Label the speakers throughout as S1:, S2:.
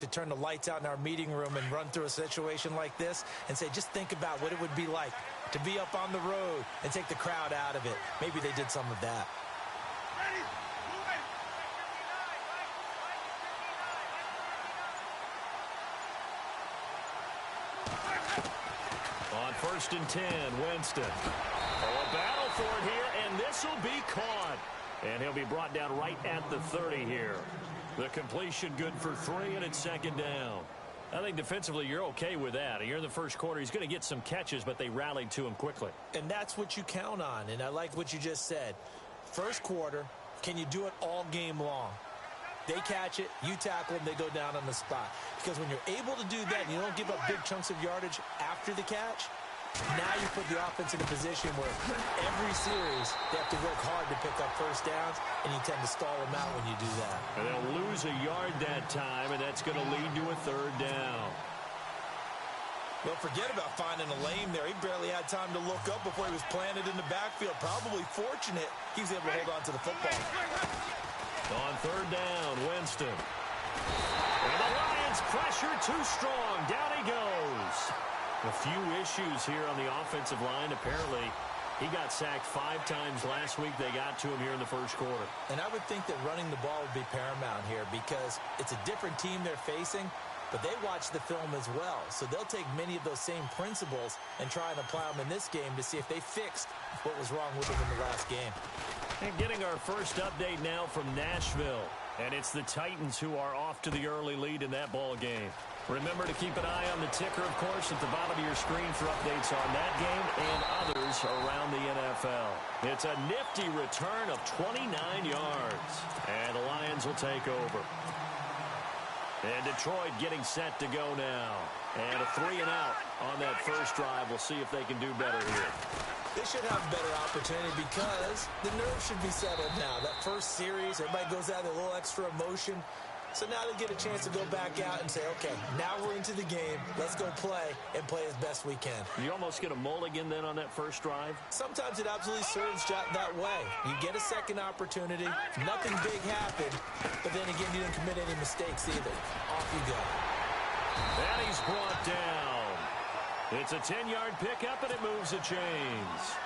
S1: to turn the lights out in our meeting room and run through a situation like this and say, just think about what it would be like to be up on the road and take the crowd out of it. Maybe they did some of that.
S2: On 1st and 10, Winston. Oh, a battle for it here, and this will be caught. And he'll be brought down right at the 30 here. The completion good for 3, and it's 2nd down. I think defensively you're okay with that. You're in the first quarter. He's going to get some catches, but they rallied to him quickly.
S1: And that's what you count on, and I like what you just said. First quarter, can you do it all game long? They catch it, you tackle them, they go down on the spot. Because when you're able to do that and you don't give up big chunks of yardage after the catch, now you put the offense in a position where every series they have to work hard to pick up first downs, and you tend to stall them out when you do that.
S2: And they'll lose a yard that time, and that's going to lead to a 3rd down.
S1: Well, forget about finding a lane there. He barely had time to look up before he was planted in the backfield. Probably fortunate he was able to hold on to the football.
S2: On 3rd down, Winston. And the Lions pressure too strong. Down he goes. A few issues here on the offensive line. Apparently, he got sacked 5 times last week. They got to him here in the first quarter.
S1: And I would think that running the ball would be paramount here because it's a different team they're facing, but they watch the film as well. So they'll take many of those same principles and try and apply them in this game to see if they fixed what was wrong with them in the last game.
S2: And getting our first update now from Nashville. And it's the Titans who are off to the early lead in that ball game. Remember to keep an eye on the ticker, of course, at the bottom of your screen for updates on that game and others around the NFL. It's a nifty return of 29 yards. And the Lions will take over. And Detroit getting set to go now. And a 3-and-out on that first drive. We'll see if they can do better here.
S1: They should have a better opportunity because the nerves should be settled now. That first series, everybody goes out with a little extra emotion. So now they get a chance to go back out and say, okay, now we're into the game. Let's go play and play as best we can.
S2: You almost get a mulligan then on that first drive?
S1: Sometimes it absolutely serves that way. You get a second opportunity. Nothing big happened. But then again, you didn't commit any mistakes either. Off you go.
S2: And he's brought down. It's a 10-yard pickup, and it moves the chains.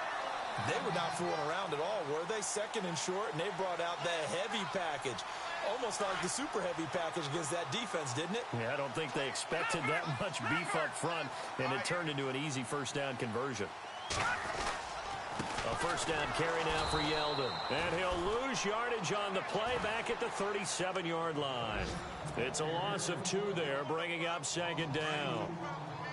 S1: They were not fooling around at all, were they? 2nd and short, and they brought out the heavy package. Almost like the super heavy package against that defense, didn't it?
S2: Yeah, I don't think they expected that much beef up front, and it turned into an easy first down conversion. A first down carry now for Yeldon. And he'll lose yardage on the play back at the 37-yard line. It's a loss of 2 there, bringing up 2nd down.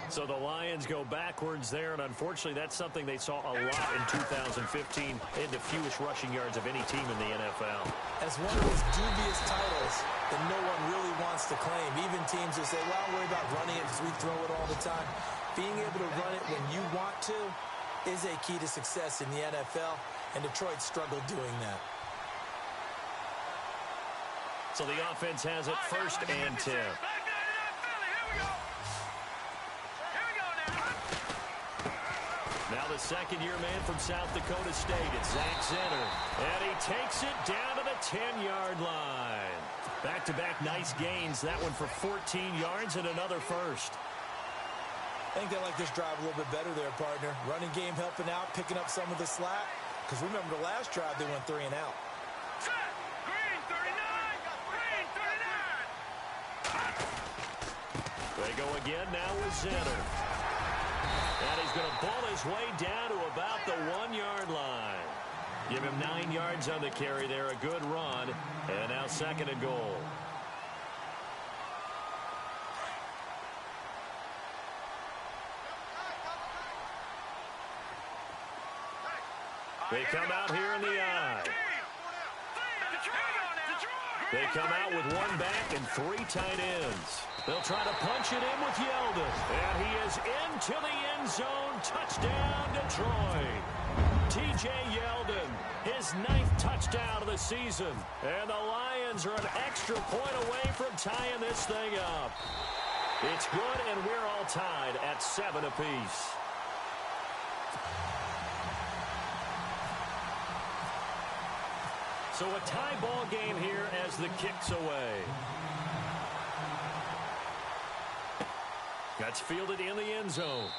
S2: So the Lions go backwards there, and unfortunately that's something they saw a lot in 2015, and the fewest rushing yards of any team in the NFL.
S1: As one of those dubious titles that no one really wants to claim, even teams who say, well, I'll worry about running it because we throw it all the time. Being able to run it when you want to is a key to success in the NFL, and Detroit struggled doing that.
S2: So the offense has it 1st and 10. Now the second-year man from South Dakota State, it's Zach Zenner. And he takes it down to the 10-yard line. Back-to-back nice gains. That one for 14 yards and another first.
S1: I think they like this drive a little bit better there, partner. Running game helping out, picking up some of the slack. Because remember the last drive, they went 3 and out.
S3: Green 39! Green 39!
S2: They go again now with Zenner. And he's going to pull his way down to about the 1-yard line. Give him 9 yards on the carry there. A good run. And now 2nd and goal. They come out here in the I. They come out with 1 back and 3 tight ends. They'll try to punch it in with Yeldon. And he is into the end zone. Touchdown, Detroit. T.J. Yeldon, his 9th touchdown of the season. And the Lions are an extra point away from tying this thing up. It's good, and we're all tied at 7 apiece. So a tie ball game here as the kick's away. That's fielded in the end zone.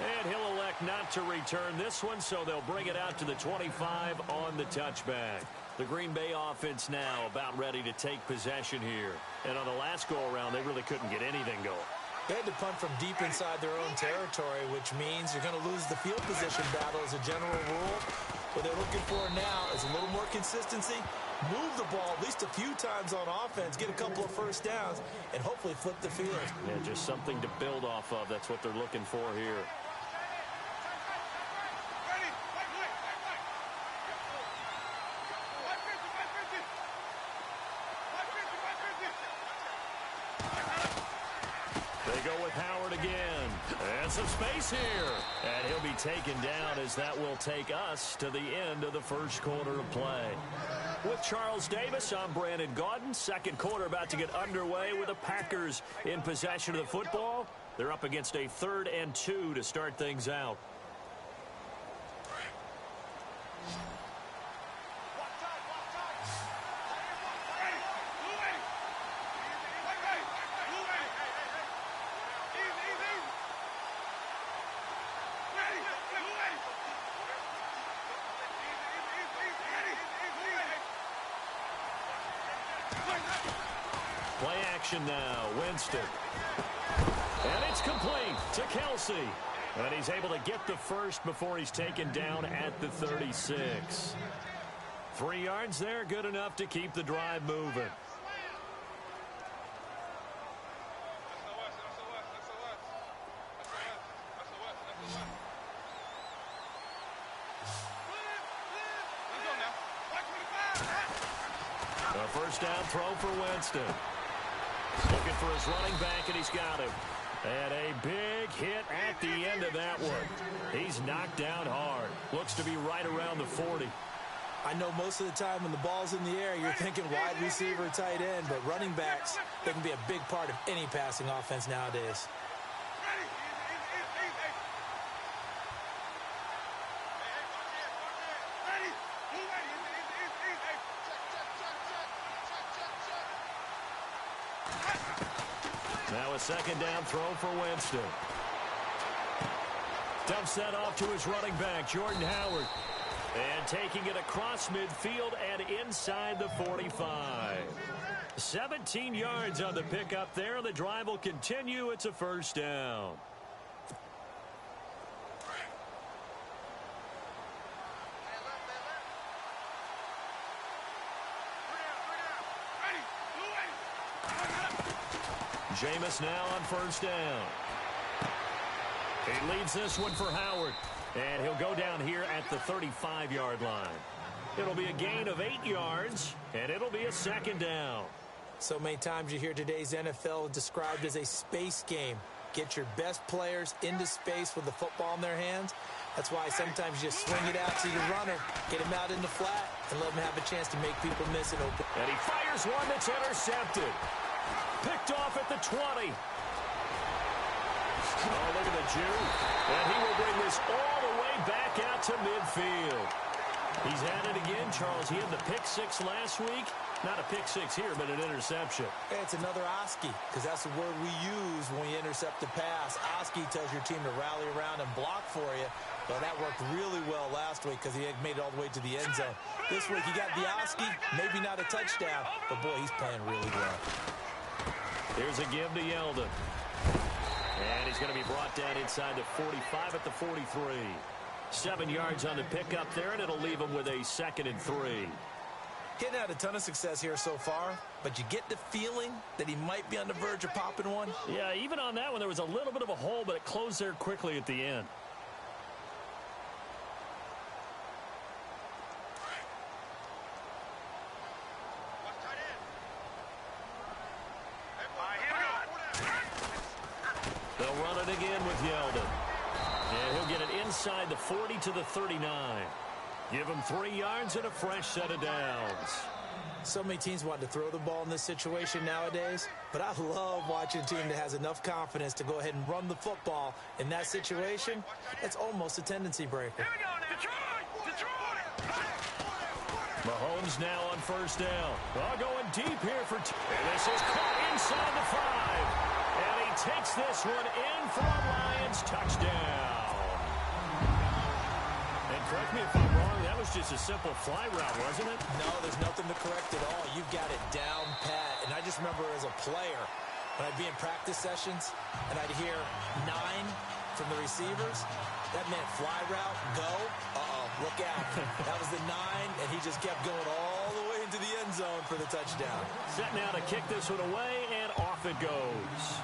S2: And he'll elect not to return this one, so they'll bring it out to the 25 on the touchback. The Green Bay offense now about ready to take possession here. And on the last go-around, they really couldn't get anything going.
S1: They had to punt from deep inside their own territory, which means you're going to lose the field position battle as a general rule. What they're looking for now is a little more consistency, move the ball at least a few times on offense, get a couple of first downs, and hopefully flip the field.
S2: Yeah, just something to build off of. That's what they're looking for here. Go with Howard again. And some space here. And he'll be taken down as that will take us to the end of the first quarter of play. With Charles Davis, I'm Brandon Gaudin. Second quarter about to get underway with the Packers in possession of the football. They're up against a 3rd and 2 to start things out. Play action now, Winston. And it's complete to Kelsey. And he's able to get the first before he's taken down at the 36. 3 yards there, good enough to keep the drive moving. A first down throw for Winston. Looking for his running back, and he's got him. And a big hit at the end of that one. He's knocked down hard. Looks to be right around the 40.
S1: I know most of the time when the ball's in the air, you're thinking wide receiver, tight end, but running backs, they can be a big part of any passing offense nowadays.
S2: Now a second down throw for Winston. Dumps that off to his running back, Jordan Howard. And taking it across midfield and inside the 45. 17 yards on the pickup there. The drive will continue. It's a first down. Jameis now on first down. He leaves this one for Howard. And he'll go down here at the 35-yard line. It'll be a gain of 8 yards, and it'll be a second down.
S1: So many times you hear today's NFL described as a space game. Get your best players into space with the football in their hands. That's why sometimes you just swing it out to your runner, get him out in the flat, and let him have a chance to make people miss it open.
S2: And he fires one that's intercepted. Picked off at the 20. Oh, look at the Jew. And he will bring this all the way back out to midfield. He's at it again, Charles. He had the pick 6 last week. Not a pick 6 here, but an interception.
S1: Hey, it's another Oski, because that's the word we use when you intercept a pass. Oski tells your team to rally around and block for you. Well, that worked really well last week because he had made it all the way to the end zone. This week he got the Oski, maybe not a touchdown, but boy, he's playing really well.
S2: Here's a give to Yeldon. And he's going to be brought down inside the 45 at the 43. 7 yards on the pickup there, and it'll leave him with a 2nd and 3.
S1: Getting had a ton of success here so far, but you get the feeling that he might be on the verge of popping one.
S2: Yeah, even on that one, there was a little bit of a hole, but it closed there quickly at the end. They'll run it again with Yeldon. And he'll get it inside the 40 to the 39. Give him 3 yards and a fresh set of downs.
S1: So many teams want to throw the ball in this situation nowadays, but I love watching a team that has enough confidence to go ahead and run the football. In that situation, it's almost a tendency breaker.
S3: Here we go now. Detroit!
S2: Mahomes now on first down. Oh, going deep here for two. And this is caught inside the 5. And he takes this one in for a Lions touchdown. And correct me if I'm wrong, that was just a simple fly route, wasn't it?
S1: No, there's nothing to correct at all. You've got it down pat. And I just remember as a player, when I'd be in practice sessions and I'd hear 9 from the receivers, that meant fly route, go, look out. That was the 9, and he just kept going all the way into the end zone for the touchdown.
S2: Set now to kick this one away, and off it goes.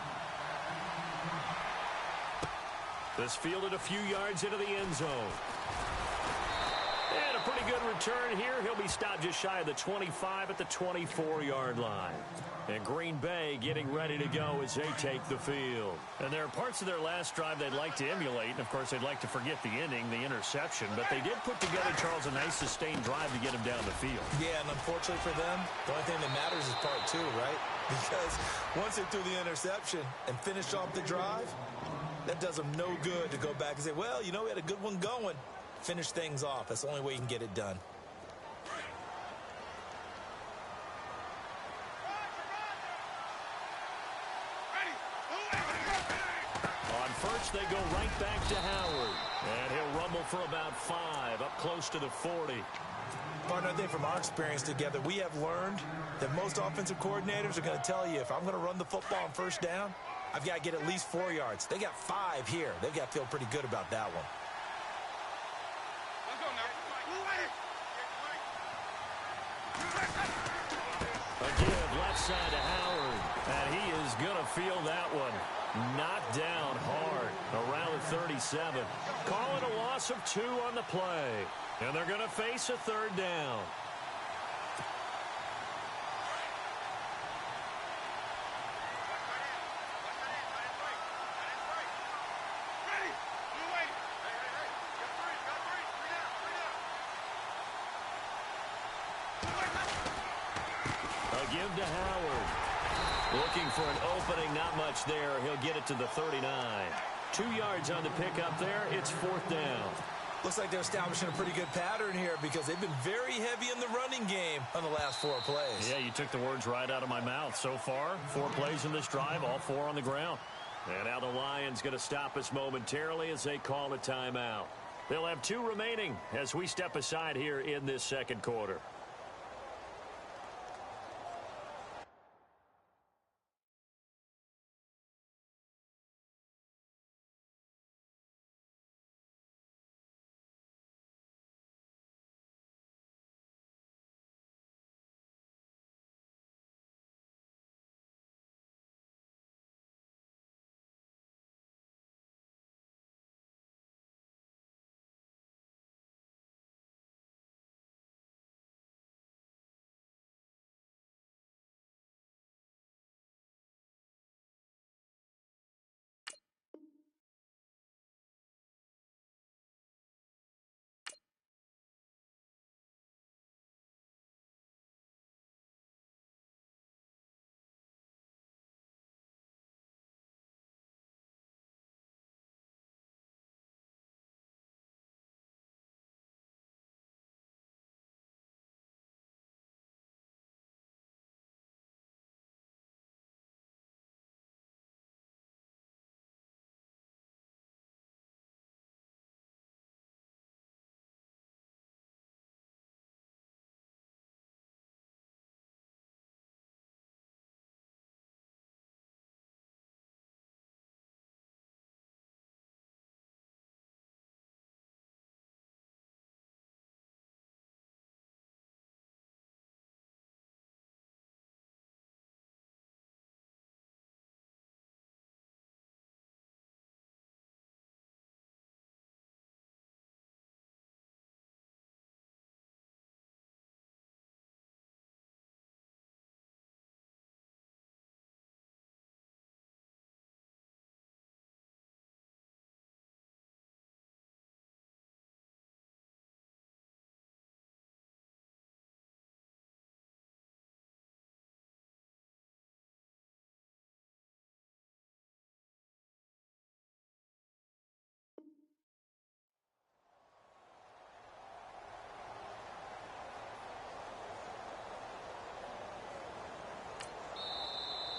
S2: This fielded a few yards into the end zone. And a pretty good return here. He'll be stopped just shy of the 25 at the 24-yard line. And Green Bay getting ready to go as they take the field. And there are parts of their last drive they'd like to emulate. And, of course, they'd like to forget the inning, the interception. But they did put together, Charles, a nice sustained drive to get him down the field.
S1: Yeah, and unfortunately for them, the only thing that matters is part 2, right? Because once they threw the interception and finished off the drive, that does them no good to go back and say, well, you know, we had a good one going. Finish things off. That's the only way you can get it done.
S2: On first, they go right back to Howard. And he'll rumble for about 5, up close to the 40.
S1: Partner, I think from our experience together, we have learned that most offensive coordinators are going to tell you, if I'm going to run the football on first down, I've got to get at least 4 yards. They got 5 here. They've got to feel pretty good about that one.
S2: A give left side to Howard. And he is going to feel that one. Knocked down hard around the 37. Call it a loss of 2 on the play. And they're going to face a third down. A give to Howard. Looking for an opening, not much there. He'll get it to the 39. 2 yards on the pickup there. It's 4th down.
S1: Looks like they're establishing a pretty good pattern here because they've been very heavy in the running game on the last 4 plays.
S2: Yeah, you took the words right out of my mouth. So far, 4 plays in this drive, all 4 on the ground. And now the Lions going to stop us momentarily as they call a timeout. They'll have 2 remaining as we step aside here in this second quarter.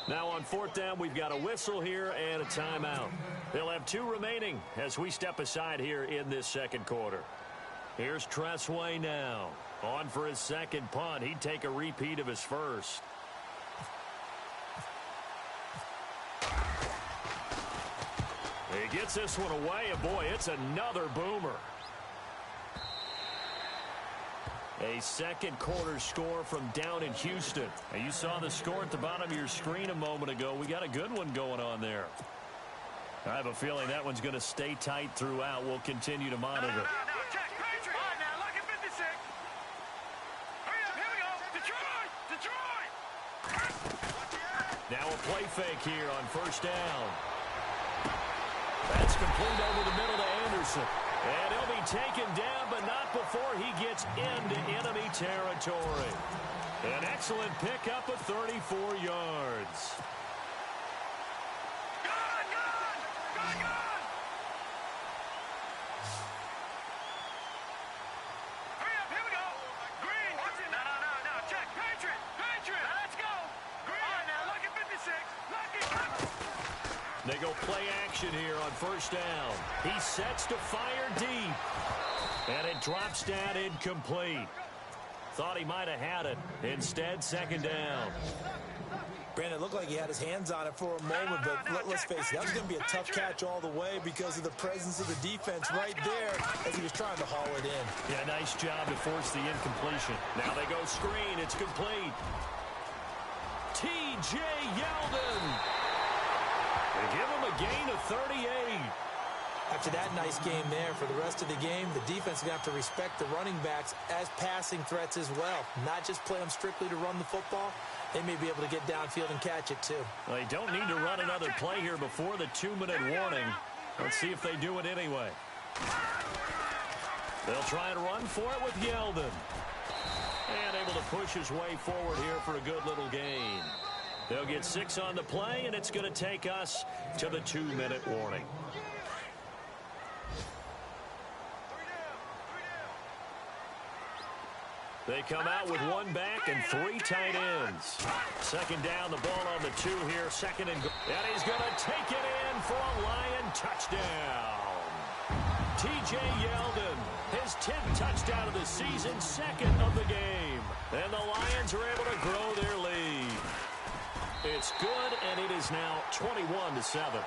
S2: Now on fourth down, we've got a whistle here and a timeout. They'll have 2 remaining as we step aside here in this second quarter. Here's Tressway now. On for his second punt. He'd take a repeat of his first. He gets this one away, and boy, it's another boomer. A second quarter score from down in Houston. And you saw the score at the bottom of your screen a moment ago. We got a good one going on there. I have a feeling that one's going to stay tight throughout. We'll continue to monitor.
S3: No, check. Patriot. All right, now, look at 56. Hurry up, here we go. Detroit.
S2: Now a play fake here on first down. That's complete over the middle to Anderson. And he'll be taken down, but not before he gets into enemy territory. An excellent pickup of 34 yards.
S3: Good. Hurry up, here we go. Green. No, check. Patriot. Now, let's go. Green. All right, now, look at 56.
S2: They go play action here on first down. He sets to fire deep. And it drops down incomplete. Thought he might have had it. Instead, second down.
S1: Brandon, it looked like he had his hands on it for a moment, but let's face it, that was going to be a tough catch all the way because of the presence of the defense right there as he was trying to haul it in.
S2: Yeah, nice job to force the incompletion. Now they go screen. It's complete. T.J. Yeldon. They give him a gain of 38.
S1: After that nice game there, for the rest of the game, the defense is going to have to respect the running backs as passing threats as well. Not just play them strictly to run the football. They may be able to get downfield and catch it, too.
S2: Well, they don't need to run another play here before the 2-minute warning. Let's see if they do it anyway. They'll try and run for it with Yeldon. And able to push his way forward here for a good little gain. They'll get 6 on the play, and it's going to take us to the 2-minute warning. They come out with 1 back and 3 tight ends. Second down, the ball on the 2 here. Second and goal. And he's going to take it in for a Lion touchdown. T.J. Yeldon, his 10th touchdown of the season, second of the game. And the Lions are able to grow their lead. It's good, and it is now 21-7.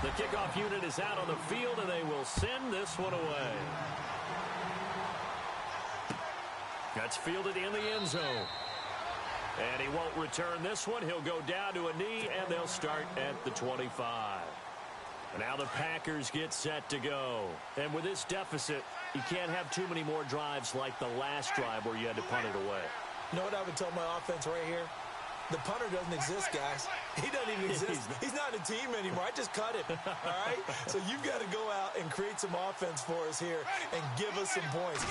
S2: The kickoff unit is out on the field, and they will send this one away. That's fielded in the end zone. And he won't return this one. He'll go down to a knee, and they'll start at the 25. Now the Packers get set to go. And with this deficit, you can't have too many more drives like the last drive where you had to punt it away.
S1: You know what I would tell my offense right here? The punter doesn't exist, guys. He doesn't even exist. He's not a team anymore. I just cut him, all right? So you've got to go out and create some offense for us here and give us some points.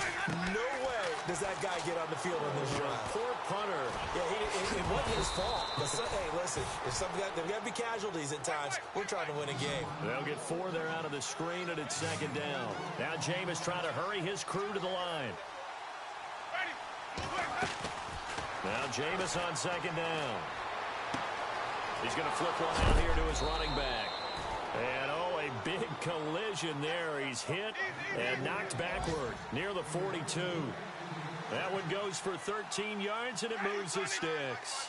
S1: No way does that guy get on the field on this drive.
S2: Poor punter.
S1: Yeah, it wasn't his fault. But hey, listen, there's got to be casualties at times. We're trying to win a game.
S2: They'll get 4 there out of the screen, and it's second down. Now Jameis trying to hurry his crew to the line. Now Jameis on second down. He's going to flip one out here to his running back. And, a big collision there. He's hit and knocked backward near the 42. That one goes for 13 yards, and it moves the sticks.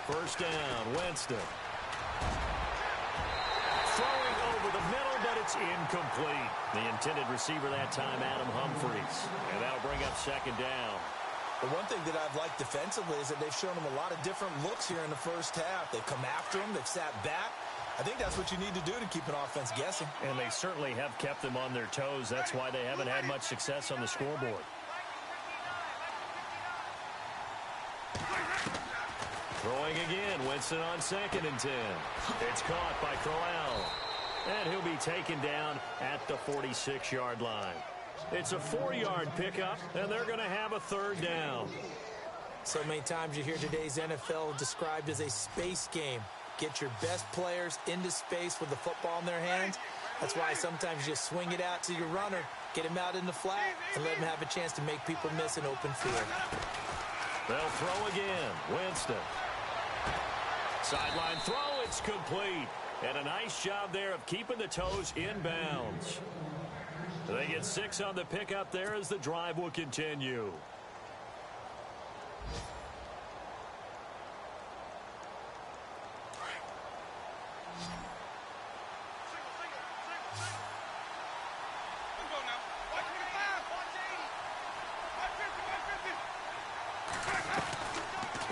S2: First down, Winston. Throwing over the middle, but it's incomplete. The intended receiver that time, Adam Humphries. And that'll bring up second down.
S1: The one thing that I've liked defensively is that they've shown them a lot of different looks here in the first half. They've come after them. They've sat back. I think that's what you need to do to keep an offense guessing.
S2: And they certainly have kept them on their toes. That's why they haven't had much success on the scoreboard. Throwing again, Winston on second and 10. It's caught by Crowell. And he'll be taken down at the 46-yard line. It's a 4-yard pickup, and they're going to have a third down.
S1: So many times you hear today's NFL described as a space game. Get your best players into space with the football in their hands. That's why sometimes you just swing it out to your runner, get him out in the flat, and let him have a chance to make people miss an open field.
S2: They'll throw again. Winston. Sideline throw, it's complete. And a nice job there of keeping the toes in bounds. They get 6 on the pickup there as the drive will continue.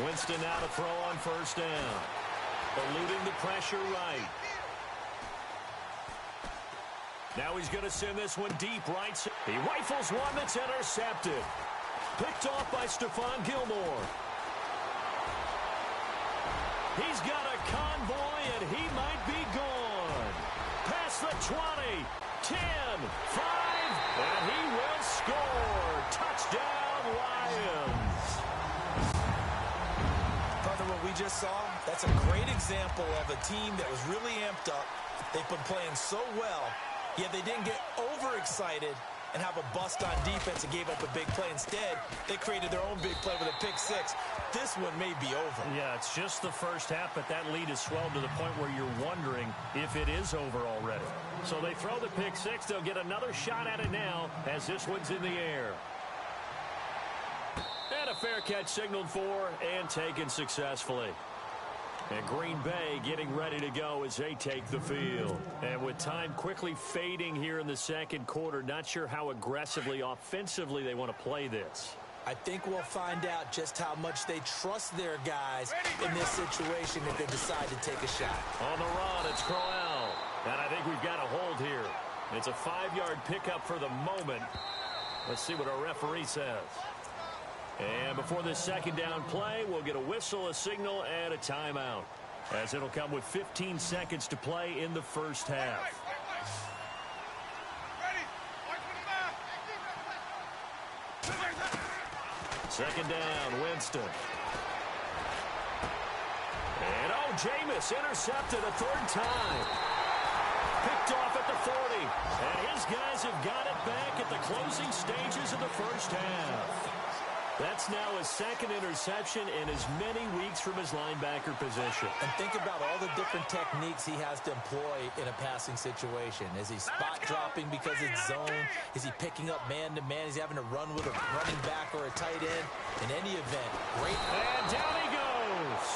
S2: Winston now to throw on first down. Eluding the pressure right. Now he's going to send this one deep right. He rifles one that's intercepted. Picked off by Stephon Gilmore. He's got a convoy, and he might be gone. Past the 20, 10, 5, and he will score. Touchdown, Lions.
S1: What we just saw, that's a great example of a team that was really amped up. They've been playing so well, yet they didn't get overexcited and have a bust on defense and gave up a big play. Instead, they created their own big play with a pick six. This one may be over.
S2: Yeah, it's just the first half, but that lead is swelled to the point where you're wondering if it is over already. So they throw the pick six. They'll get another shot at it now as this one's in the air. And a fair catch signaled for and taken successfully. And Green Bay getting ready to go as they take the field. And with time quickly fading here in the second quarter, not sure how aggressively, offensively they want to play this.
S1: I think we'll find out just how much they trust their guys in this situation if they decide to take a shot.
S2: On the run, it's Crowell. And I think we've got a hold here. It's a 5-yard pickup for the moment. Let's see what our referee says. And before this second down play, we'll get a whistle, a signal, and a timeout, as it'll come with 15 seconds to play in the first half. Second down, Winston. And Jameis intercepted a third time. Picked off at the 40. And his guys have got it back at the closing stages of the first half. That's now his second interception in as many weeks from his linebacker position.
S1: And think about all the different techniques he has to employ in a passing situation. Is he spot dropping because it's zone? Is he picking up man-to-man? Is he having to run with a running back or a tight end? In any event, great.
S2: And down he goes.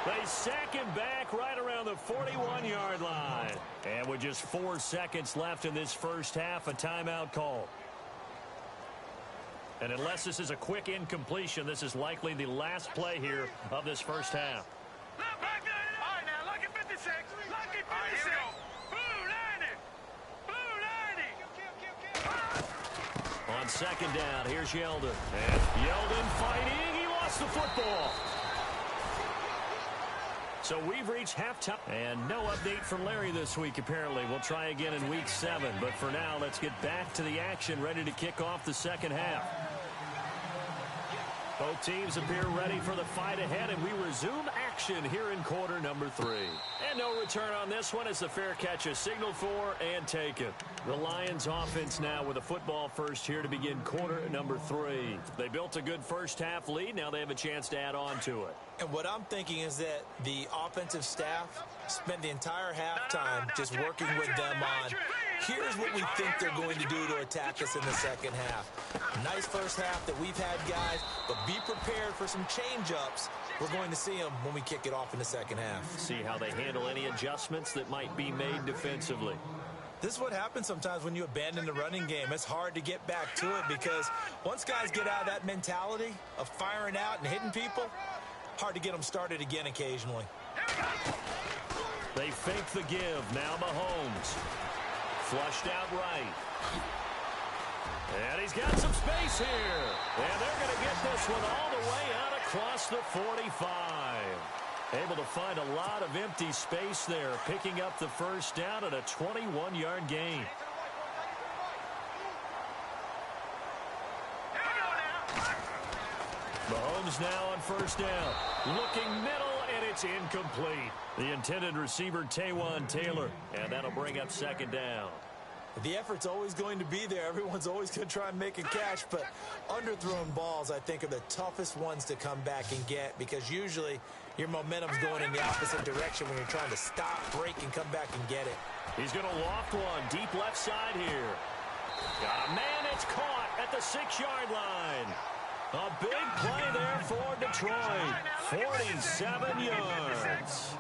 S2: They sack him back right around the 41-yard line. And with just 4 seconds left in this first half, a timeout call. And unless this is a quick incompletion, this is likely the last play here of this first half.
S3: All right, now, lucky 56. Lucky 56. Blue 90. Blue 90.
S2: On second down, here's Yeldon. And Yeldon fighting. He lost the football. So we've reached halftime. And no update from Larry this week, apparently. We'll try again in week 7. But for now, let's get back to the action, ready to kick off the second half. Both teams appear ready for the fight ahead, and we resume action here in quarter number 3. And no return on this one as the fair catch is signaled for and taken. The Lions offense now with a football first here to begin quarter number 3. They built a good first half lead. Now they have a chance to add on to it.
S1: And what I'm thinking is that the offensive staff spent the entire halftime just working with them on, here's what we think they're going to do to attack us in the second half. Nice first half that we've had, guys, but be prepared for some change-ups. We're going to see them when we kick it off in the second half.
S2: See how they handle any adjustments that might be made defensively.
S1: This is what happens sometimes when you abandon the running game. It's hard to get back to it because once guys get out of that mentality of firing out and hitting people, hard to get them started again occasionally.
S2: They fake the give. Now Mahomes. Flushed out right. And he's got some space here. And they're going to get this one all the way out across the 45. Able to find a lot of empty space there, picking up the first down at a 21-yard gain. Mahomes now on first down. Looking middle, and It's incomplete. The intended receiver, Taywan Taylor, and that'll bring up second down.
S1: The effort's always going to be there. Everyone's always going to try and make a catch, but underthrown balls, I think, are the toughest ones to come back and get because usually your momentum's going in the opposite direction when you're trying to stop, break, and come back and get it.
S2: He's going to loft one deep left side here. Got a man, it's caught at the 6-yard line. A big play there for Detroit. 47 yards.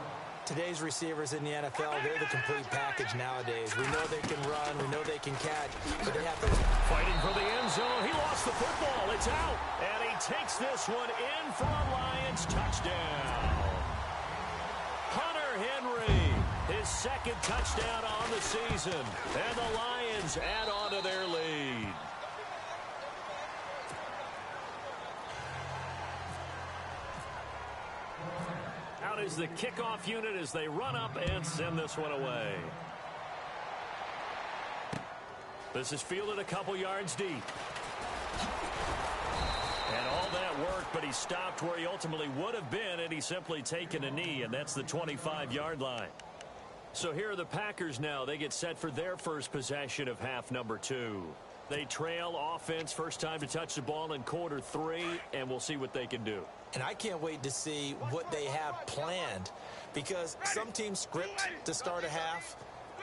S1: Today's receivers in the NFL, they're the complete package nowadays. We know they can run, we know they can catch, but they have to...
S2: Fighting for the end zone. He lost the football. It's out. And he takes this one in for a Lions touchdown. Hunter Henry, his second touchdown on the season. And the Lions add on to their lead. Out is the kickoff unit as they run up and send this one away. This is fielded a couple yards deep. And all that work, but he stopped where he ultimately would have been had he simply taken a knee, and that's the 25-yard line. So here are the Packers now. They get set for their first possession of half number 2. They trail offense, first time to touch the ball in quarter 3, and we'll see what they can do.
S1: And I can't wait to see what they have planned because some teams script to start a half.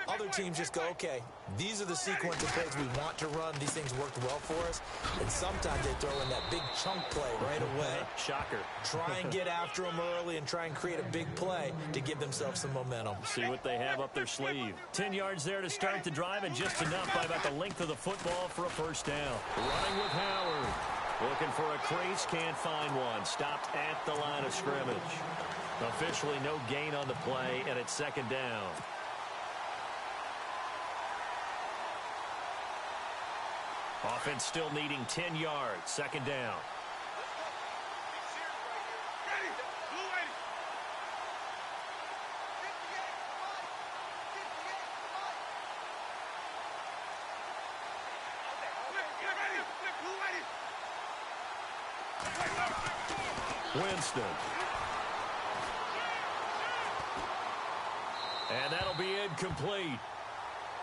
S1: Other teams just go, okay, these are the sequence of plays we want to run. These things worked well for us. And sometimes they throw in that big chunk play right away.
S2: Shocker.
S1: Try and get after them early and try and create a big play to give themselves some momentum.
S2: See what they have up their sleeve. 10 yards there to start the drive and just enough by about the length of the football for a first down. Running with Howard. Looking for a crease, can't find one. Stopped at the line of scrimmage. Officially no gain on the play, and it's second down. Offense still needing 10 yards. Second down. Winston. And that'll be incomplete.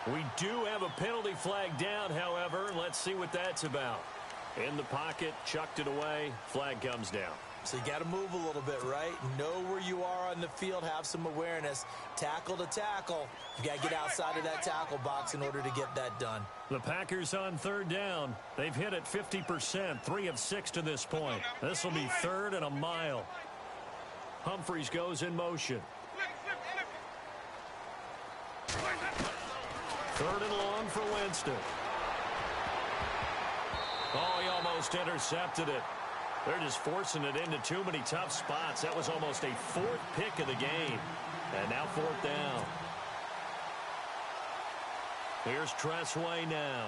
S2: We do have a penalty flag down, however. Let's see what that's about. In the pocket, chucked it away. Flag comes down.
S1: So you got to move a little bit, right? Know where you are on the field, have some awareness. Tackle to tackle. You got to get outside of that tackle box in order to get that done.
S2: The Packers on third down. They've hit it 50%, 3 of 6 to this point. This will be third and a mile. Humphries goes in motion. Third and long for Winston. Oh, he almost intercepted it. They're just forcing it into too many tough spots. That was almost a 4th pick of the game. And now 4th down. Here's Tressway now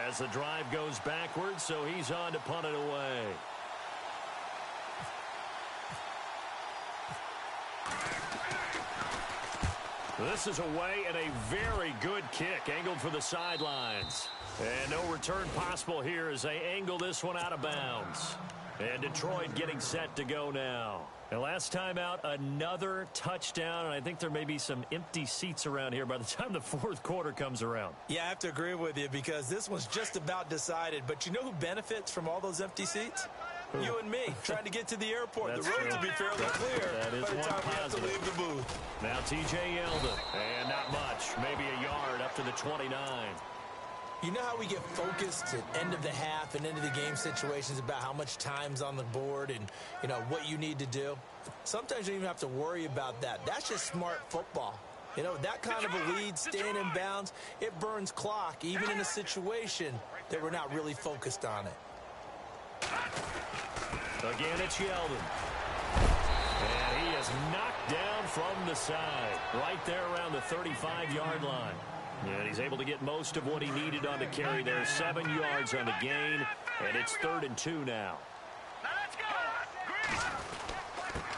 S2: as the drive goes backwards, so he's on to punt it away. This is away and a very good kick angled for the sidelines. And no return possible here as they angle this one out of bounds. And Detroit getting set to go now. And last time out, another touchdown, and I think there may be some empty seats around here by the time the 4th quarter comes around.
S1: Yeah, I have to agree with you because this one's just about decided. But you know who benefits from all those empty seats? Who? You and me, trying to get to the airport.
S2: That's
S1: the road
S2: true.
S1: will be fairly clear
S2: that is
S1: by the
S2: one
S1: time we have to
S2: positive.
S1: leave the booth.
S2: Now T.J. Yeldon, and not much, maybe a yard up to the 29.
S1: You know how we get focused at end of the half and into the game situations about how much time's on the board and, you know, what you need to do? Sometimes you don't even have to worry about that. That's just smart football. You know, that kind of a lead, staying in bounds, it burns clock, even in a situation that we're not really focused on it.
S2: Again, it's Yeldon. And he is knocked down from the side, right there around the 35-yard line. And he's able to get most of what he needed on the carry there. 7 yards on the gain, and it's 3rd and 2 now.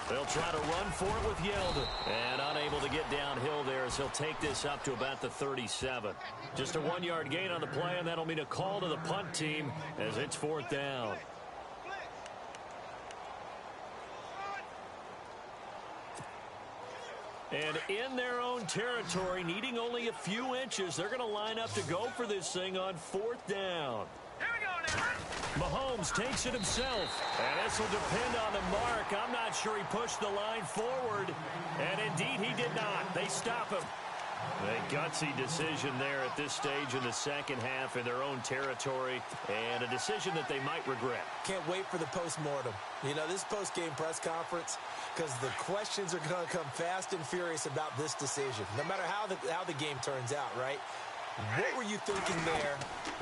S2: They'll try to run for it with Yeldon. And unable to get downhill there as he'll take this up to about the 37. Just a 1-yard gain on the play, and that'll mean a call to the punt team as it's 4th down. And in their own territory, needing only a few inches, they're going to line up to go for this thing on 4th down.
S3: Here we go now.
S2: Mahomes takes it himself. And this will depend on the mark. I'm not sure he pushed the line forward. And indeed, he did not. They stop him. A gutsy decision there at this stage in the second half in their own territory, and a decision that they might regret.
S1: Can't wait for the post-mortem. You know, this post-game press conference, because the questions are going to come fast and furious about this decision, no matter how the game turns out, right? What were you thinking there?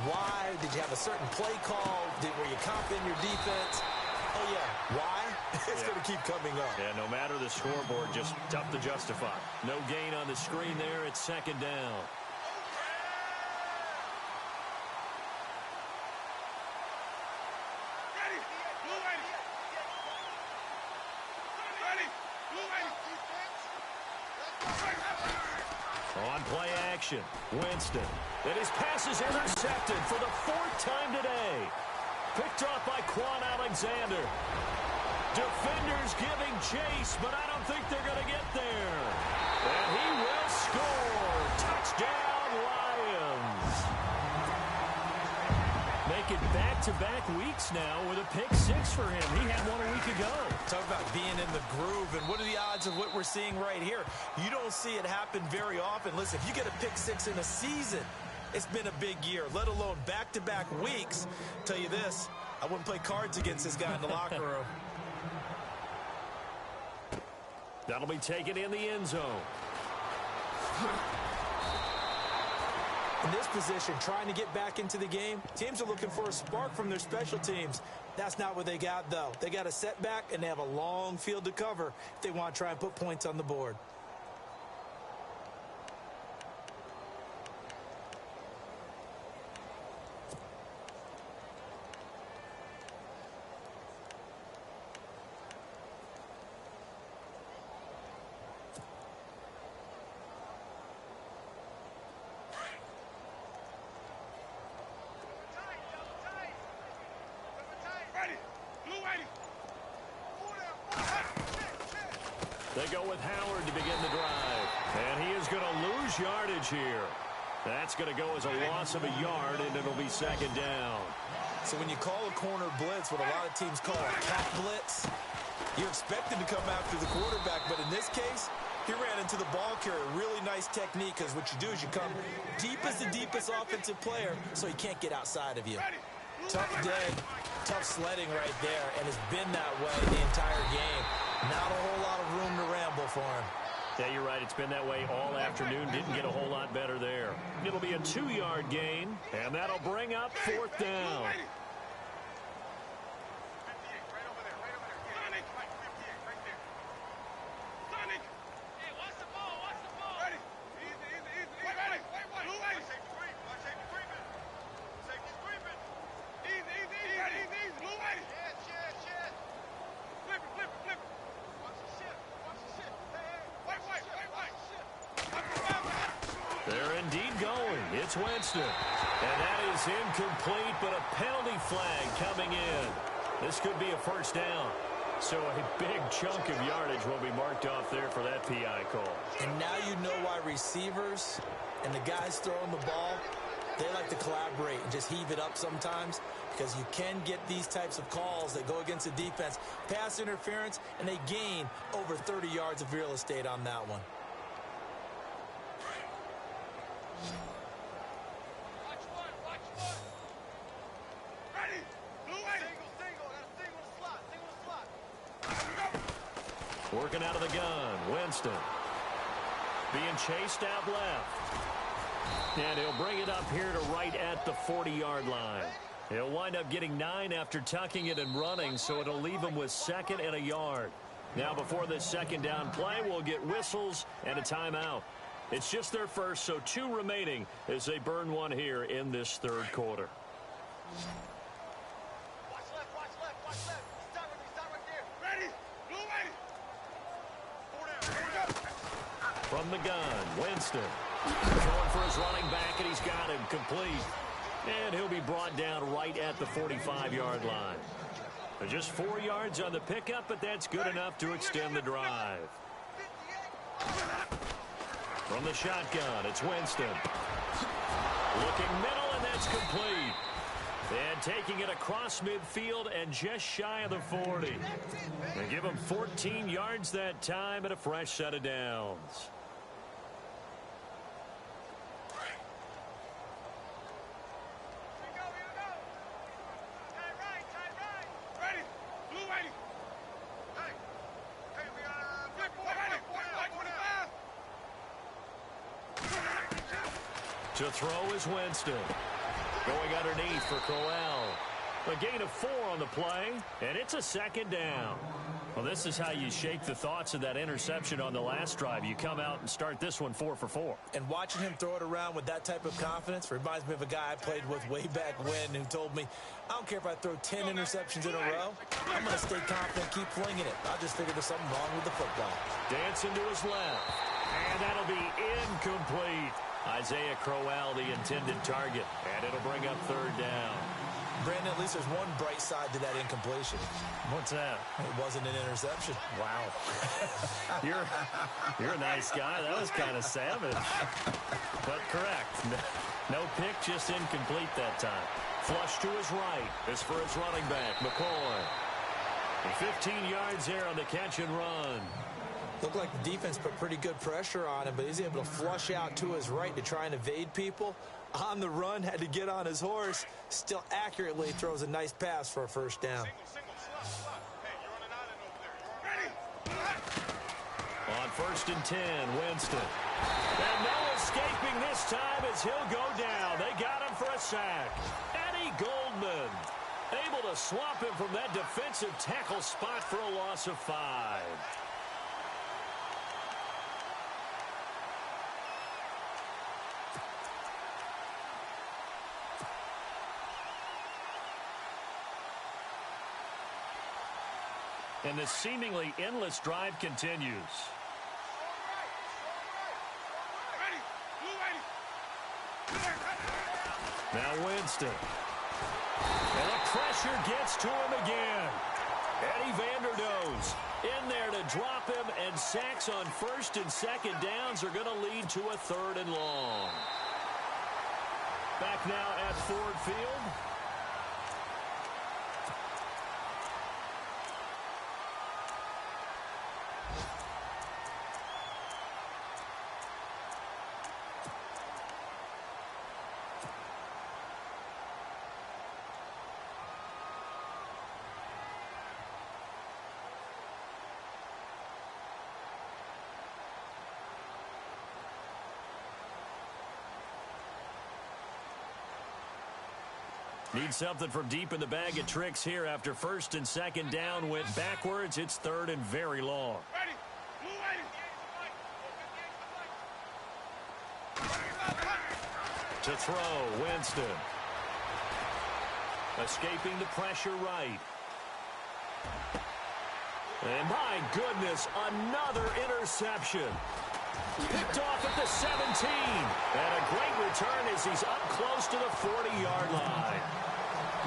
S1: Why? Did you have a certain play call? Were you confident in your defense? Oh, yeah. Why? It's going to keep coming up.
S2: Yeah, no matter the scoreboard, just tough to justify. No gain on the screen there. It's 2nd down.
S3: Ready. Blue ready. Ready. Blue ready.
S2: On play action, Winston. And his pass is intercepted for the 4th time today. Picked off by Quan Alexander. Defenders giving chase, but I don't think they're going to get there. And he will score. Touchdown, Lions. Make it back-to-back weeks now with a pick 6 for him. He had one a week ago.
S1: Talk about being in the groove, and what are the odds of what we're seeing right here? You don't see it happen very often. Listen, if you get a pick 6 in a season, it's been a big year, let alone back-to-back weeks. Tell you this, I wouldn't play cards against this guy in the locker room.
S2: That'll be taken in the end zone.
S1: In this position, trying to get back into the game, teams are looking for a spark from their special teams. That's not what they got, though. They got a setback, and they have a long field to cover if they want to try and put points on the board.
S2: They go with Howard to begin the drive. And he is going to lose yardage here. That's going to go as a loss of a yard, and it'll be 2nd down.
S1: So when you call a corner blitz, what a lot of teams call a cat blitz, you're expected to come after the quarterback. But in this case, he ran into the ball carrier. Really nice technique, because what you do is you come deep as the deepest offensive player so he can't get outside of you. Tough dead, tough sledding right there, and it's been that way the entire game. Not a whole lot of room to ramble for him.
S2: Yeah, you're right. It's been that way all afternoon. Didn't get a whole lot better there. It'll be a 2-yard gain, and that'll bring up 4th down. They're indeed going. It's Winston. And that is incomplete, but a penalty flag coming in. This could be a 1st down. So a big chunk of yardage will be marked off there for that PI call.
S1: And now you know why receivers and the guys throwing the ball, they like to collaborate and just heave it up sometimes, because you can get these types of calls that go against the defense. Pass interference, and they gain over 30 yards of real estate on that one.
S2: Working out of the gun, Winston. Being chased out left. And he'll bring it up here to right at the 40-yard line. He'll wind up getting 9 after tucking it and running, so it'll leave him with 2nd and a yard. Now, before this 2nd down play, we'll get whistles and a timeout. It's just their first, so 2 remaining as they burn one here in this 3rd quarter.
S3: Watch left, watch left, watch left. Stop right there. Ready? Blue ready. 4 down.
S2: From the gun, Winston. Going for his running back, and he's got him complete. And he'll be brought down right at the 45-yard line. Just 4 yards on the pickup, but that's good enough to extend the drive. From the shotgun, it's Winston. Looking middle, and that's complete. And taking it across midfield and just shy of the 40. They give him 14 yards that time and a fresh set of downs. To throw is Winston. Going underneath for Crowell. A gain of 4 on the play, and it's a second down. Well, this is how you shake the thoughts of that interception on the last drive. You come out and start this one 4 for 4.
S1: And watching him throw it around with that type of confidence reminds me of a guy I played with way back when who told me, I don't care if I throw 10 interceptions in a row, I'm going to stay confident, keep flinging it. I just figured there's something wrong with the football.
S2: Dancing to his left, and that'll be incomplete. Isaiah Crowell, the intended target, and it'll bring up third down.
S1: Brandon, at least there's one bright side to that incompletion.
S2: What's that?
S1: It wasn't an interception.
S2: Wow. You're a nice guy. That was kind of savage. But correct. No pick, just incomplete that time. Flush to his right. This for his running back, McCoy. And 15 yards there on the catch and run.
S1: Looked like the defense put pretty good pressure on him, but he's able to flush out to his right to try and evade people. On the run, had to get on his horse. Still accurately throws a nice pass for a first down.
S2: On 1st and 10, Winston. And no escaping this time as he'll go down. They got him for a sack. Eddie Goldman able to swap him from that defensive tackle spot for a loss of 5. And the seemingly endless drive continues. Now Winston. And the pressure gets to him again. Eddie Vanderdoes in there to drop him, and sacks on 1st and 2nd downs are going to lead to a 3rd and long. Back now at Ford Field. Need something from deep in the bag of tricks here after 1st and 2nd down went backwards. It's 3rd and very long. To throw, Winston. Escaping the pressure right. And my goodness, another interception. Picked off at the 17. And a great return as he's up close to the 40-yard line.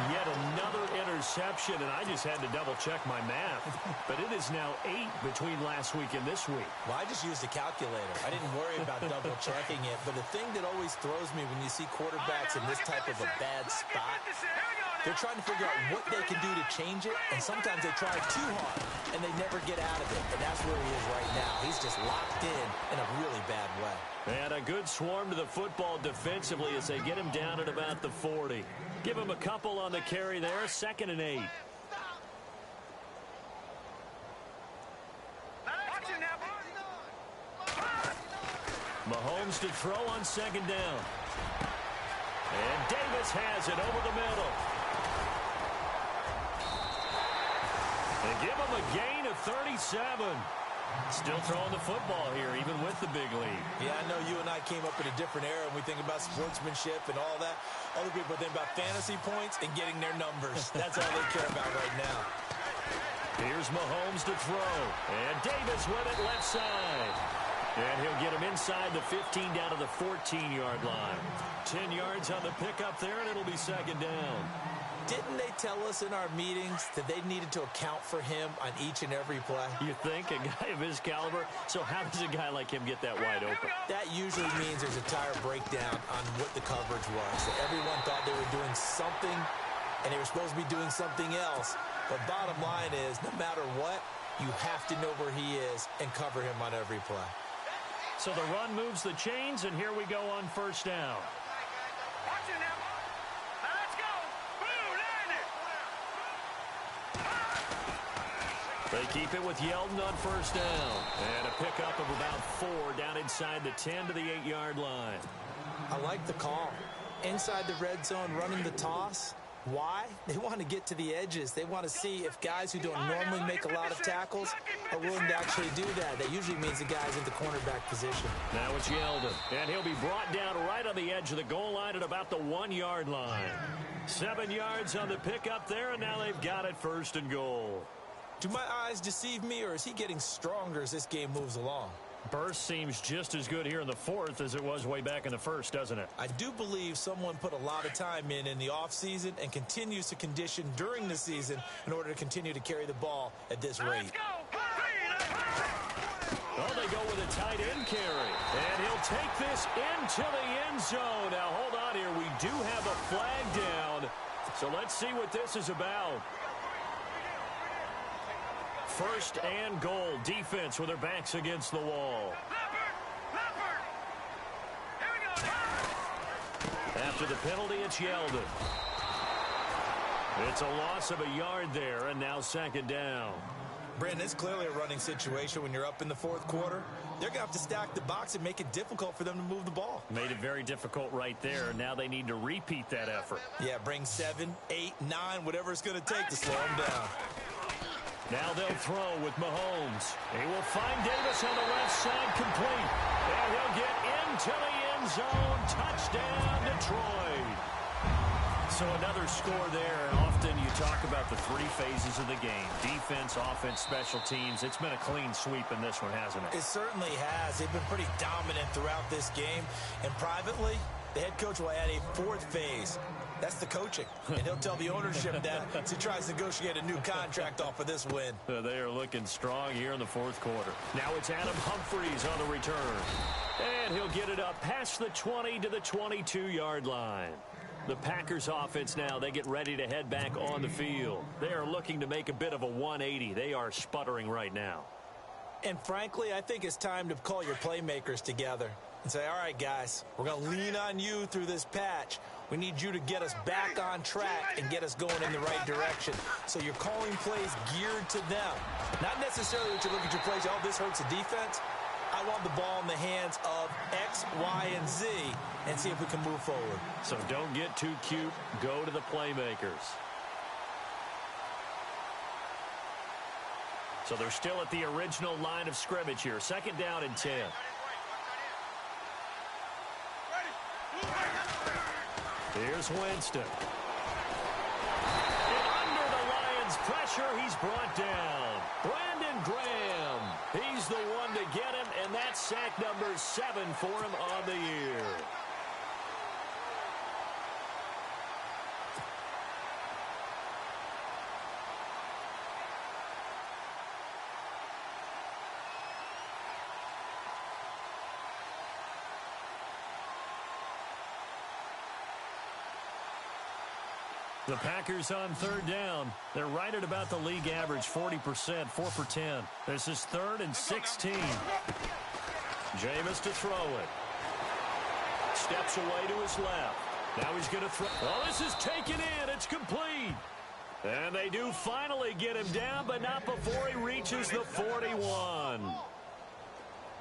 S2: Yet another interception, and I just had to double-check my math. But it is now 8 between last week and this week.
S1: Well, I just used a calculator. I didn't worry about double-checking it. But the thing that always throws me when you see quarterbacks in this type of a bad spot, they're trying to figure out what they can do to change it, and sometimes they try too hard, and they never get out of it. And that's where he is right now. He's just locked in a really bad way.
S2: And a good swarm to the football defensively as they get him down at about the 40. Give him a couple on the carry there, 2nd and 8. Mahomes to throw on 2nd down. And Davis has it over the middle. And give him a gain of 37. Still throwing the football here, even with the big lead.
S1: Yeah, I know you and I came up in a different era, and we think about sportsmanship and all that. Other people think about fantasy points and getting their numbers. That's all they care about right now.
S2: Here's Mahomes to throw. And Davis with it left side. And he'll get him inside the 15 down to the 14-yard line. 10 yards on the pickup there, and it'll be second down.
S1: Didn't they tell us in our meetings that they needed to account for him on each and every play?
S2: You think? A guy of his caliber? So how does a guy like him get that wide open?
S1: That usually means there's a tire breakdown on what the coverage was. That everyone thought they were doing something, and they were supposed to be doing something else. But bottom line is, no matter what, you have to know where he is and cover him on every play.
S2: So the run moves the chains, and here we go on first down.
S3: Watch it now. Now let's go. Blue, land it.
S2: They keep it with Yeldon on first down. And a pickup of about 4 down inside the 10 to the 8-yard line.
S1: I like the call. Inside the red zone, running the toss. Why? They want to get to the edges. They want to see if guys who don't normally make a lot of tackles are willing to actually do that. That usually means the guy's in the cornerback position.
S2: Now it's Yeldon, and he'll be brought down right on the edge of the goal line at about the 1-yard line. 7 yards on the pickup there, and now they've got it first and goal.
S1: Do my eyes deceive me, or is he getting stronger as this game moves along?
S2: Burst seems just as good here in the fourth as it was way back in the first, doesn't it?
S1: I do believe someone put a lot of time in the offseason and continues to condition during the season in order to continue to carry the ball at this rate.
S3: Let's go.
S2: Well, they go with a tight end carry. And he'll take this into the end zone. Now, hold on here. We do have a flag down. So let's see what this is about. First and goal. Defense with their backs against the wall.
S3: Leopard. Here we go.
S2: After the penalty, it's Yeldon. It's a loss of a yard there, and now second down.
S1: Brandon, it's clearly a running situation when you're up in the fourth quarter. They're going to have to stack the box and make it difficult for them to move the ball.
S2: Made it very difficult right there. Now they need to repeat that effort.
S1: Yeah, bring 7, 8, 9, whatever it's going to take to slow them down.
S2: Now they'll throw with Mahomes. He will find Davis on the left side complete. And he'll get into the end zone. Touchdown, Detroit. So another score there. And often you talk about the 3 phases of the game. Defense, offense, special teams. It's been a clean sweep in this one, hasn't it?
S1: It certainly has. They've been pretty dominant throughout this game. And privately, the head coach will add a 4th phase. That's the coaching. And he'll tell the ownership that as he tries to negotiate a new contract off of this win.
S2: They are looking strong here in the fourth quarter. Now it's Adam Humphries on the return. And he'll get it up past the 20 to the 22-yard line. The Packers offense now, they get ready to head back on the field. They are looking to make a bit of a 180. They are sputtering right now.
S1: And frankly, I think it's time to call your playmakers together and say, all right, guys, we're going to lean on you through this patch. We need you to get us back on track and get us going in the right direction. So you're calling plays geared to them. Not necessarily that you look at your plays, oh, this hurts the defense. I want the ball in the hands of X, Y, and Z and see if we can move forward.
S2: So don't get too cute. Go to the playmakers. So they're still at the original line of scrimmage here. Second down and 10. Here's Winston. And under the Lions' pressure, he's brought down. Brandon Graham. He's the one to get him, and that's sack number 7 for him on the year. The Packers on third down. They're right at about the league average, 40%, 4 for 10. This is 3rd and 16. Jameis to throw it. Steps away to his left. Now he's going to throw. Oh, this is taken in. It's complete. And they do finally get him down, but not before he reaches the 41.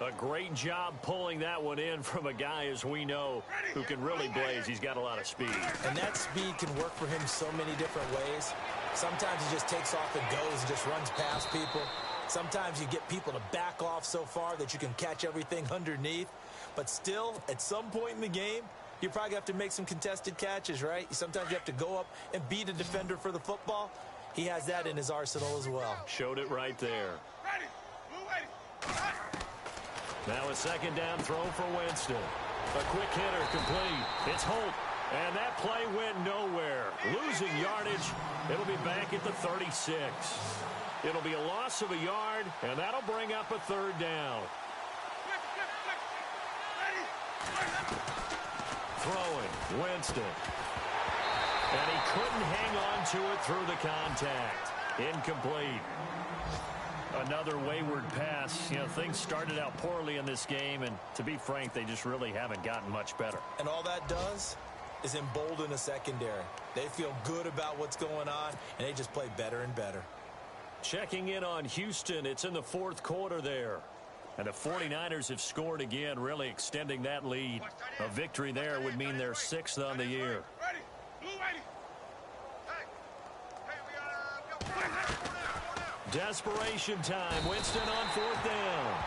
S2: A great job pulling that one in from a guy, as we know, who can really blaze. He's got a lot of speed.
S1: And that speed can work for him so many different ways. Sometimes he just takes off and goes and just runs past people. Sometimes you get people to back off so far that you can catch everything underneath. But still, at some point in the game, you probably have to make some contested catches, right? Sometimes you have to go up and beat a defender for the football. He has that in his arsenal as well.
S2: Showed it right there. Now a second down throw for Winston. A quick hitter complete. It's Holt. And that play went nowhere. Losing yardage. It'll be back at the 36. It'll be a loss of a yard, and that'll bring up a third down. Throwing, Winston. And he couldn't hang on to it through the contact. Incomplete. Another wayward pass. You know, things started out poorly in this game, and to be frank, they just really haven't gotten much better.
S1: And all that does is embolden a secondary. They feel good about what's going on, and they just play better and better.
S2: Checking in on Houston, it's in the fourth quarter there. And the 49ers have scored again, really extending that lead. A victory there would mean they're 6th on the year. Desperation time. Winston on fourth down.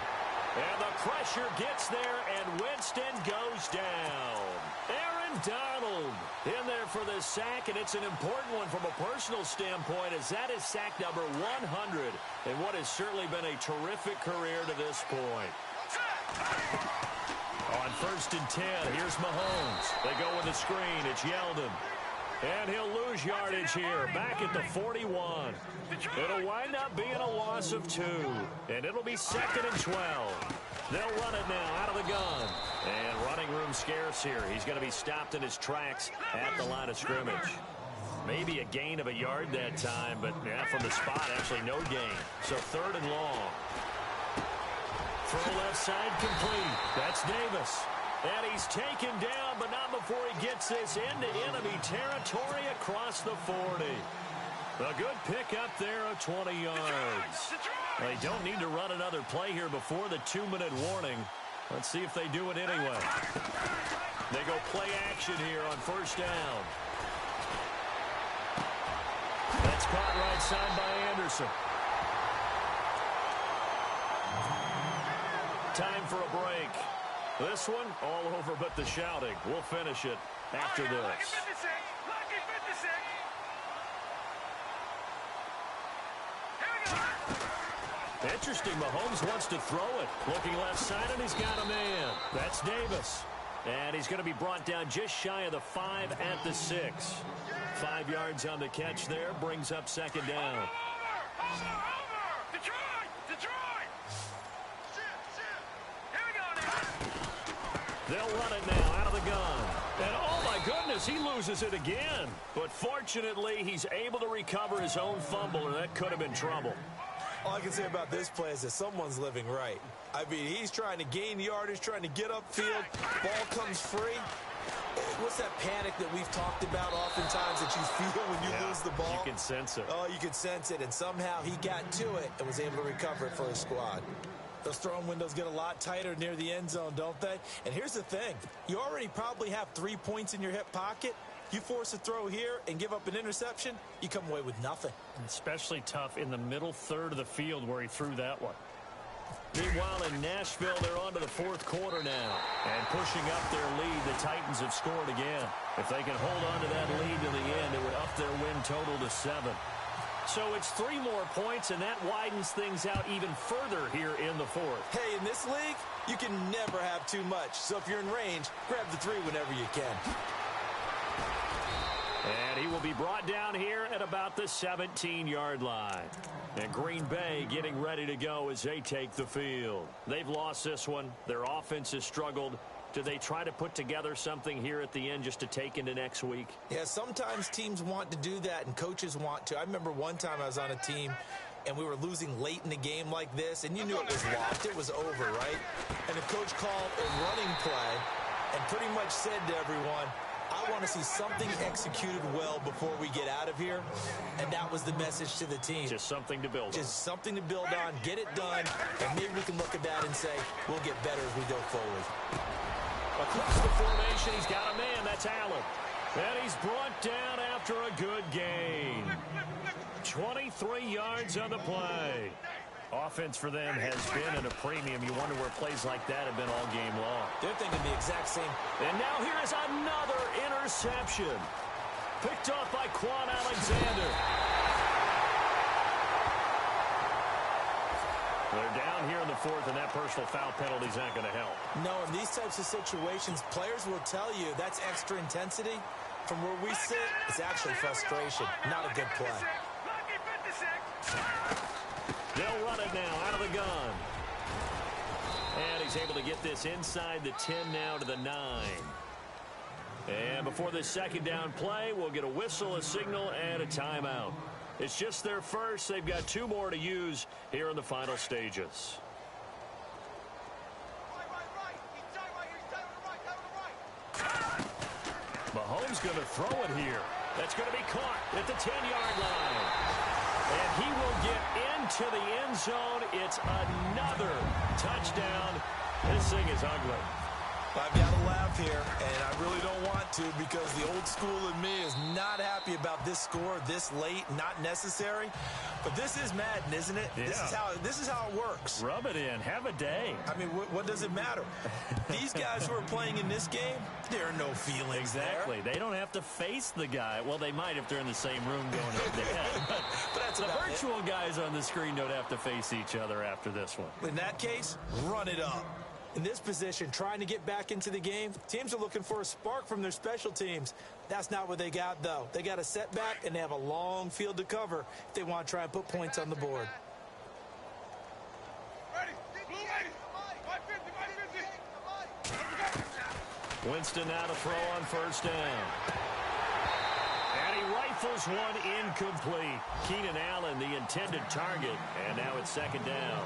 S2: And the pressure gets there, and Winston goes down. Aaron Donald in there for the sack, and it's an important one from a personal standpoint, as that is sack number 100 in what has certainly been a terrific career to this point. On 1st and 10, here's Mahomes. They go with the screen. It's Yeldon. And he'll lose yardage here, back at the 41. It'll wind up being a loss of 2. And it'll be 2nd and 12. They'll run it now out of the gun. And running room scarce here. He's going to be stopped in his tracks at the line of scrimmage. Maybe a gain of a yard that time, but yeah, from the spot, actually no gain. So 3rd and long. Throw left side complete. That's Davis. And he's taken down, but not before he gets this into enemy territory across the 40. A good pickup there of 20 yards. They don't need to run another play here before the 2-minute warning. Let's see if they do it anyway. They go play action here on 1st down. That's caught right side by Anderson. Time for a break. This one, all over but the shouting. We'll finish it after this. Interesting, Mahomes wants to throw it. Looking left side, and he's got a man. That's Davis. And he's going to be brought down just shy of the 5 at the 6. 5 yards on the catch there, brings up 2nd down. They'll run it now out of the gun. And oh my goodness, he loses it again. But fortunately, he's able to recover his own fumble, or that could have been trouble.
S1: All I can say about this play is that someone's living right. I mean, he's trying to gain yardage, trying to get upfield. Ball comes free. What's that panic that we've talked about oftentimes that you feel when you lose the ball?
S2: You can sense it.
S1: Oh, you can sense it. And somehow he got to it and was able to recover it for his squad. Those throwing windows get a lot tighter near the end zone, don't they? And here's the thing. You already probably have 3 points in your hip pocket. You force a throw here and give up an interception, you come away with nothing.
S2: Especially tough in the middle third of the field where he threw that one. Meanwhile, in Nashville, they're on to the 4th quarter now. And pushing up their lead, the Titans have scored again. If they can hold on to that lead to the end, it would up their win total to 7. So it's 3 more points, and that widens things out even further here in the 4th.
S1: Hey, in this league, you can never have too much. So if you're in range, grab the 3 whenever you can.
S2: And he will be brought down here at about the 17-yard line. And Green Bay getting ready to go as they take the field. They've lost this one. Their offense has struggled. Do they try to put together something here at the end just to take into next week?
S1: Yeah, sometimes teams want to do that and coaches want to. I remember one time I was on a team and we were losing late in the game like this, and you knew it was lost. It was over, right? And the coach called a running play and pretty much said to everyone, I want to see something executed well before we get out of here. And that was the message to the team.
S2: Just something to build on.
S1: Just something to build on, get it done, and maybe we can look at that and say, we'll get better as we go forward.
S2: Across the formation, he's got a man. That's Allen. And he's brought down after a good gain. 23 yards on the play. Offense for them has been at a premium. You wonder where plays like that have been all game long.
S1: They're thinking the exact same.
S2: And now here is another interception. Picked off by Quan Alexander. They're down here in the fourth, and that personal foul penalty is not going to help.
S1: No, in these types of situations, players will tell you that's extra intensity. From where we sit, it's actually frustration, not a good play.
S2: They'll run it now out of the gun. And he's able to get this inside the 10 now to the 9. And before this second down play, we'll get a whistle, a signal, and a timeout. It's just their first. They've got 2 more to use here in the final stages. Mahomes going to throw it here. That's going to be caught at the 10-yard line. And he will get into the end zone. It's another touchdown. This thing is ugly.
S1: I've got to laugh here, and I really don't want to because the old school in me is not happy about this score this late, not necessary. But this is Madden, isn't it?
S2: Yeah.
S1: This is how it works.
S2: Rub it in. Have a day.
S1: I mean, what does it matter? These guys who are playing in this game, there are no feelings
S2: Exactly.
S1: there.
S2: They don't have to face the guy. Well, they might if they're in the same room going head-to-head.
S1: But that's
S2: the
S1: about
S2: virtual guys on the screen don't have to face each other after this one.
S1: In that case, run it up. In this position, trying to get back into the game, teams are looking for a spark from their special teams. That's not what they got, though. They got a setback, and they have a long field to cover if they want to try and put points on the board.
S2: Winston now to throw on first down. And he rifles one incomplete. Keenan Allen, the intended target, and now it's second down.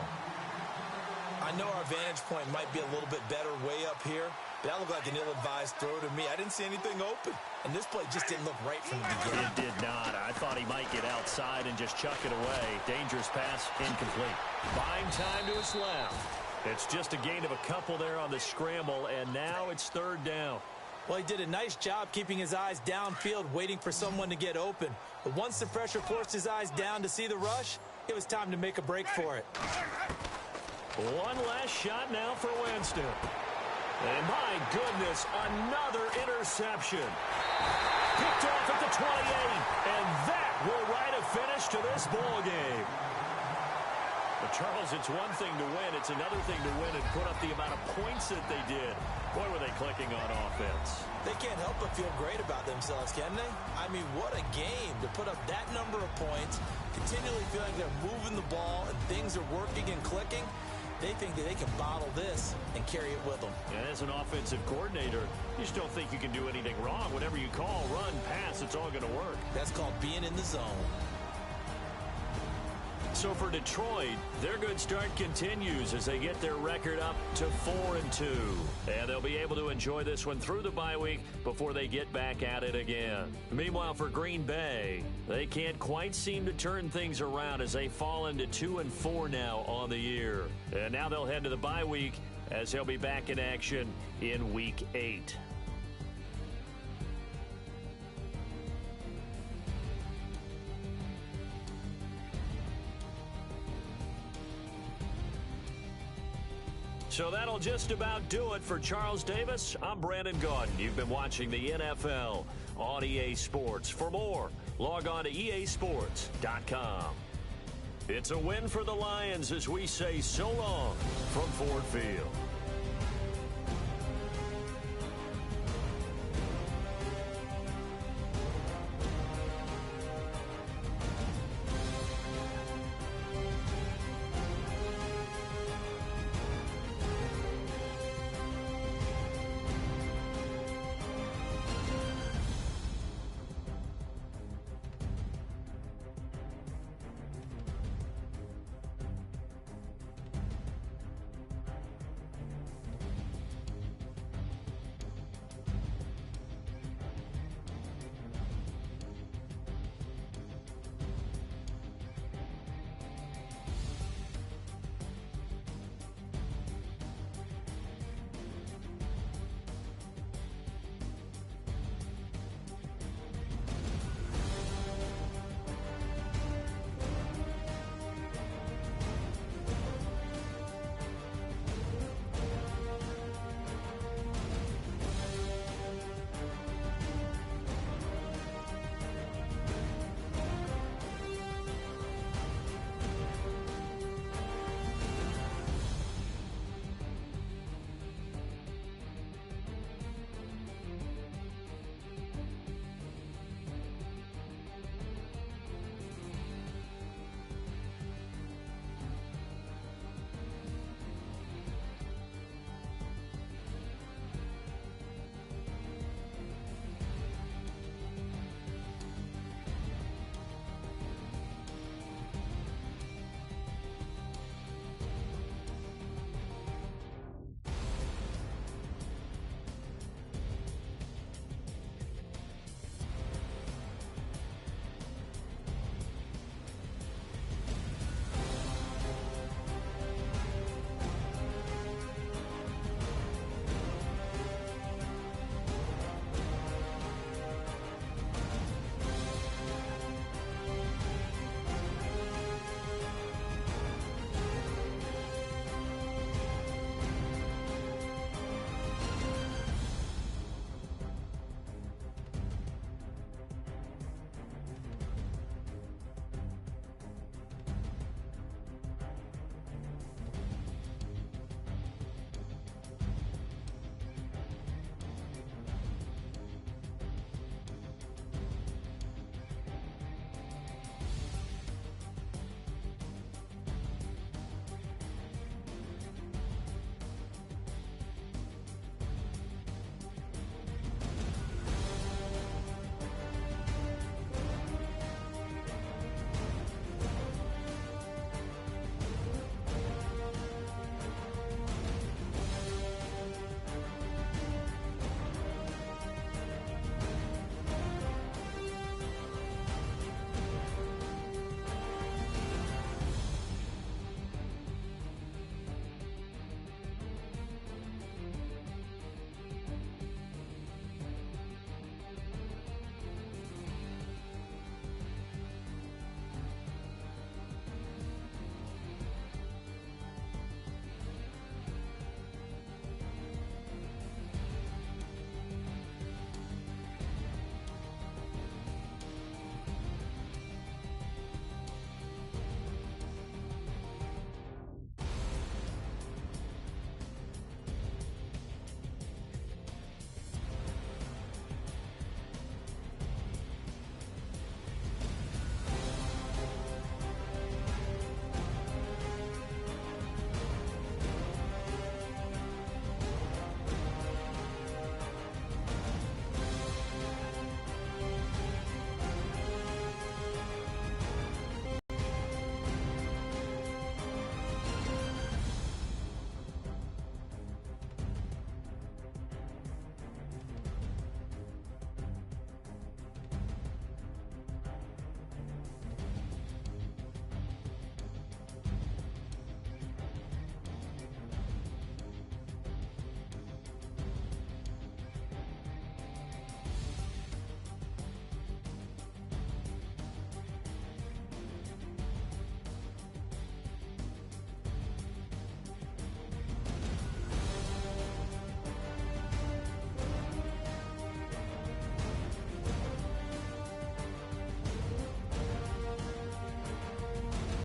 S1: I know our vantage point might be a little bit better way up here, but that looked like an ill-advised throw to me. I didn't see anything open, and this play just didn't look right from the beginning.
S2: It did not. I thought he might get outside and just chuck it away. Dangerous pass, incomplete. Buying time to his left. It's just a gain of a couple there on the scramble, and now it's third down.
S1: Well, he did a nice job keeping his eyes downfield, waiting for someone to get open. But once the pressure forced his eyes down to see the rush, it was time to make a break for it.
S2: One last shot now for Winston. And my goodness, another interception. Picked off at the 28, and that will write a finish to this ball game. But Charles, it's one thing to win. It's another thing to win and put up the amount of points that they did. Boy, were they clicking on offense.
S1: They can't help but feel great about themselves, can they? I mean, what a game to put up that number of points, continually feeling they're moving the ball and things are working and clicking. They think that they can bottle this and carry it with them.
S2: And as an offensive coordinator, you just don't think you can do anything wrong. Whatever you call, run, pass, it's all going to work.
S1: That's called being in the zone.
S2: So for Detroit, their good start continues as they get their record up to 4-2. And they'll be able to enjoy this one through the bye week before they get back at it again. Meanwhile, for Green Bay, they can't quite seem to turn things around as they fall into 2-4 now on the year. And now they'll head to the bye week as they'll be back in action in Week 8. So that'll just about do it for Charles Davis. I'm Brandon Gaudin. You've been watching the NFL on EA Sports. For more, log on to easports.com. It's a win for the Lions as we say so long from Ford Field.